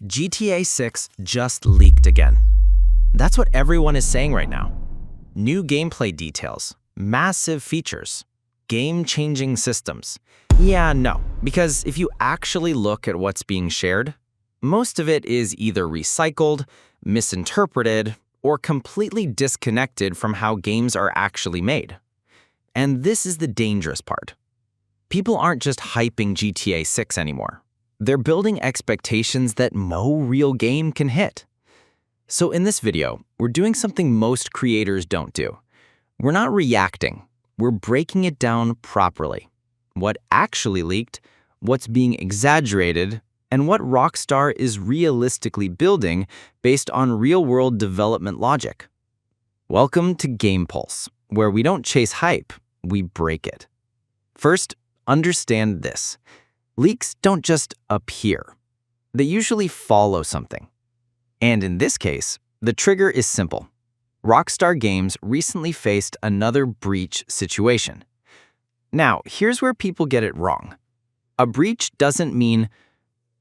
GTA 6 just leaked again. That's what everyone is saying right now. New gameplay details, massive features, game-changing systems. Yeah, no, because if you actually look at what's being shared, most of it is either recycled, misinterpreted, or completely disconnected from how games are actually made. And this is the dangerous part. People aren't just hyping GTA 6 anymore. They're building expectations that no real game can hit. So in this video, we're doing something most creators don't do. We're not reacting, we're breaking it down properly. What actually leaked, what's being exaggerated, and what Rockstar is realistically building based on real-world development logic. Welcome to Game Pulse, where we don't chase hype, we break it. First, understand this. Leaks don't just appear. They usually follow something. And in this case, the trigger is simple. Rockstar Games recently faced another breach situation. Now, here's where people get it wrong. A breach doesn't mean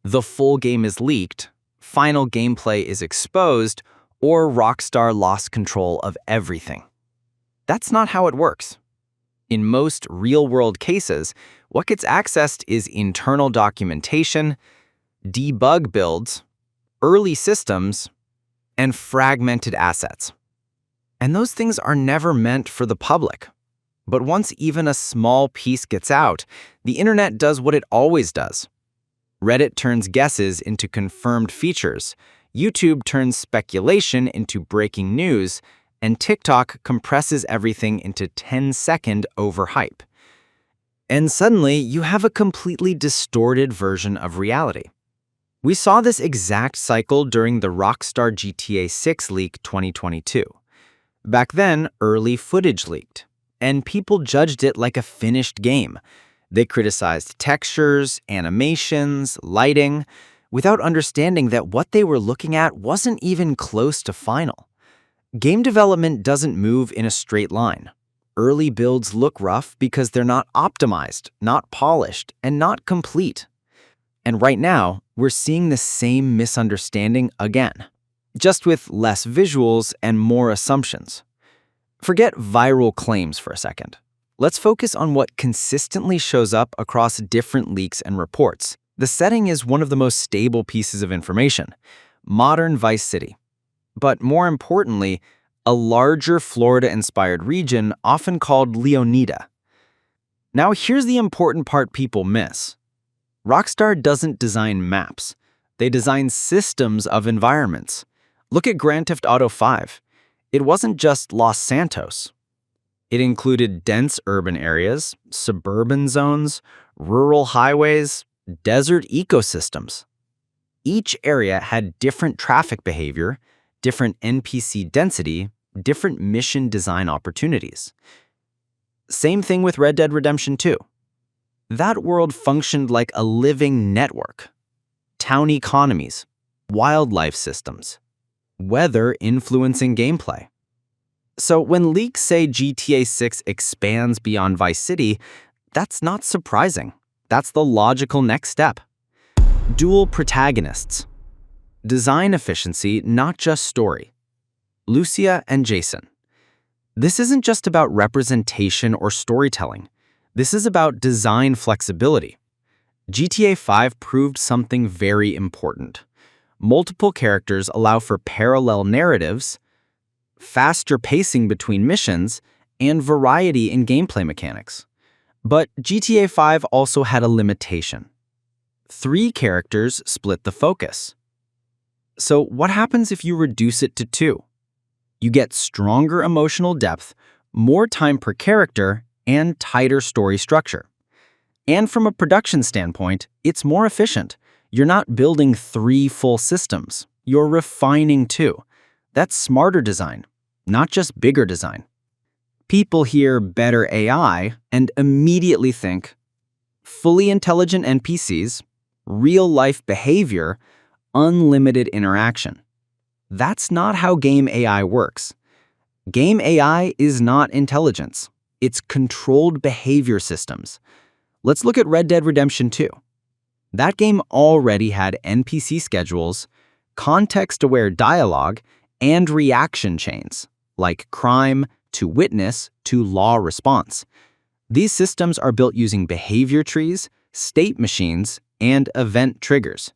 the full game is leaked, final gameplay is exposed, or Rockstar lost control of everything. That's not how it works. In most real-world cases, what gets accessed is internal documentation, debug builds, early systems, and fragmented assets. And those things are never meant for the public. But once even a small piece gets out, the internet does what it always does. Reddit turns guesses into confirmed features, YouTube turns speculation into breaking news, and TikTok compresses everything into 10-second overhype. And suddenly, you have a completely distorted version of reality. We saw this exact cycle during the Rockstar GTA 6 leak 2022. Back then, early footage leaked, and people judged it like a finished game. They criticized textures, animations, lighting, without understanding that what they were looking at wasn't even close to final. Game development doesn't move in a straight line. Early builds look rough because they're not optimized, not polished, and not complete. And right now, we're seeing the same misunderstanding again, just with less visuals and more assumptions. Forget viral claims for a second. Let's focus on what consistently shows up across different leaks and reports. The setting is one of the most stable pieces of information: modern Vice City. But more importantly, a larger Florida-inspired region often called Leonida. Now here's the important part people miss. Rockstar doesn't design maps. They design systems of environments. Look at Grand Theft Auto 5. It wasn't just Los Santos. It included dense urban areas, suburban zones, rural highways, desert ecosystems. Each area had different traffic behavior, different NPC density, different mission design opportunities. Same thing with Red Dead Redemption 2. That world functioned like a living network. Town economies, wildlife systems, weather influencing gameplay. So when leaks say GTA 6 expands beyond Vice City, that's not surprising. That's the logical next step. Dual protagonists. Design efficiency, not just story. Lucia and Jason. This isn't just about representation or storytelling. This is about design flexibility. GTA 5 proved something very important. Multiple characters allow for parallel narratives, faster pacing between missions, and variety in gameplay mechanics. But GTA 5 also had a limitation. 3 characters split the focus. So what happens if you reduce it to 2? You get stronger emotional depth, more time per character, and tighter story structure. And from a production standpoint, it's more efficient. You're not building 3 full systems. You're refining 2. That's smarter design, not just bigger design. People hear better AI and immediately think fully intelligent NPCs, real-life behavior, unlimited interaction. That's not how game AI works. Game AI is not intelligence. It's controlled behavior systems. Let's look at Red Dead Redemption 2. That game already had NPC schedules, context-aware dialogue, and reaction chains, like crime to witness to law response. These systems are built using behavior trees, state machines, and event triggers.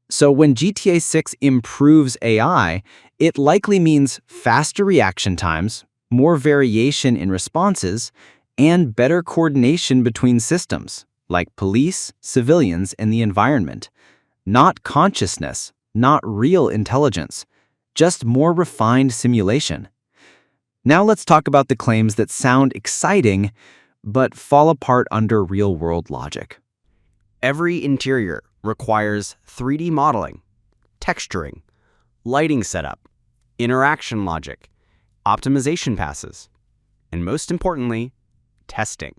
So when GTA 6 improves AI, it likely means faster reaction times, more variation in responses, and better coordination between systems, like police, civilians, and the environment. Not consciousness, not real intelligence, just more refined simulation. Now let's talk about the claims that sound exciting, but fall apart under real-world logic. Every interior requires 3D modeling, texturing, lighting setup, interaction logic, optimization passes, and most importantly, testing.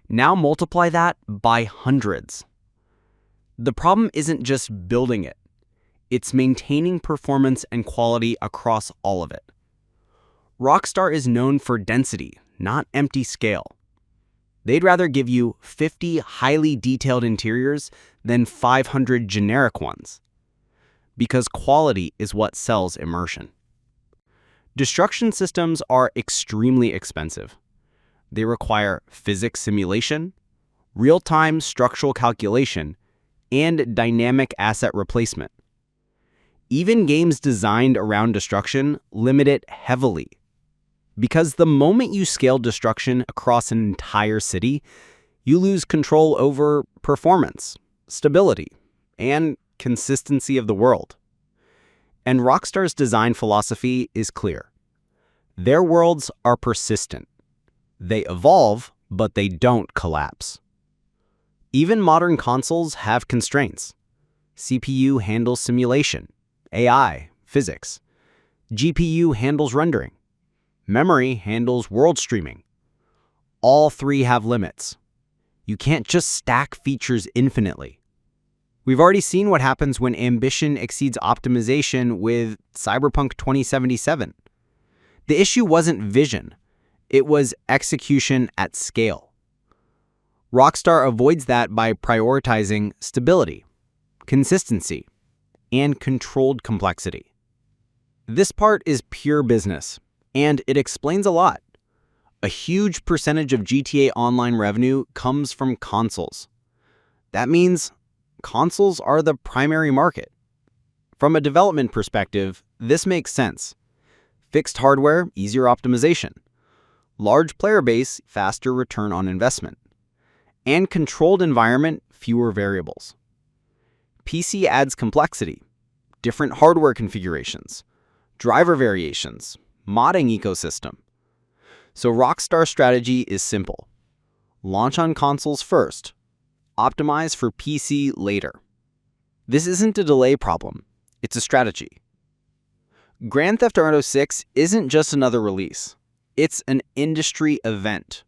Now multiply that by hundreds. The problem isn't just building it, it's maintaining performance and quality across all of it. Rockstar is known for density, not empty scale. They'd rather give you 50 highly detailed interiors than 500 generic ones, because quality is what sells immersion. Destruction systems are extremely expensive. They require physics simulation, real-time structural calculation, and dynamic asset replacement. Even games designed around destruction limit it heavily, because the moment you scale destruction across an entire city, you lose control over performance, stability, and consistency of the world. And Rockstar's design philosophy is clear. Their worlds are persistent. They evolve, but they don't collapse. Even modern consoles have constraints. CPU handles simulation, AI, physics. GPU handles rendering. Memory handles world streaming. All three have limits. You can't just stack features infinitely. We've already seen what happens when ambition exceeds optimization with Cyberpunk 2077. The issue wasn't vision, it was execution at scale. Rockstar avoids that by prioritizing stability, consistency, and controlled complexity. This part is pure business, and it explains a lot. A huge percentage of GTA Online revenue comes from consoles. That means consoles are the primary market. From a development perspective, this makes sense. Fixed hardware, easier optimization. Large player base, faster return on investment. And controlled environment, fewer variables. PC adds complexity, different hardware configurations, driver variations, modding ecosystem. So Rockstar's strategy is simple. Launch on consoles first, optimize for PC later. This isn't a delay problem, it's a strategy. Grand Theft Auto 6 isn't just another release, it's an industry event.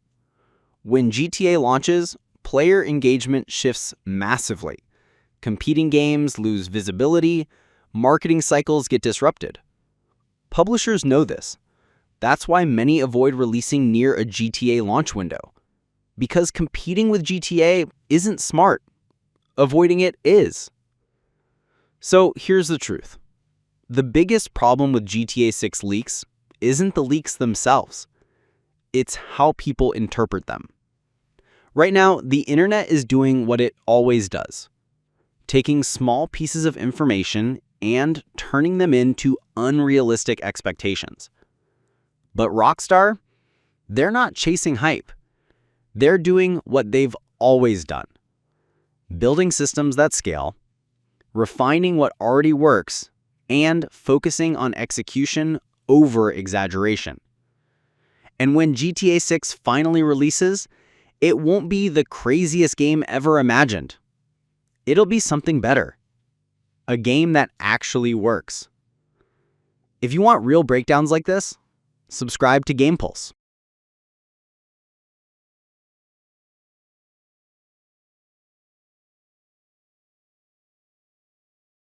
When GTA launches, player engagement shifts massively. Competing games lose visibility, marketing cycles get disrupted. Publishers know this. That's why many avoid releasing near a GTA launch window. Because competing with GTA isn't smart. Avoiding it is. So here's the truth. The biggest problem with GTA 6 leaks isn't the leaks themselves. It's how people interpret them. Right now, the internet is doing what it always does. Taking small pieces of information and turning them into unrealistic expectations. But Rockstar, they're not chasing hype. They're doing what they've always done. Building systems that scale, refining what already works, and focusing on execution over exaggeration. And when GTA 6 finally releases, it won't be the craziest game ever imagined. It'll be something better. A game that actually works. If you want real breakdowns like this, subscribe to GamePulse.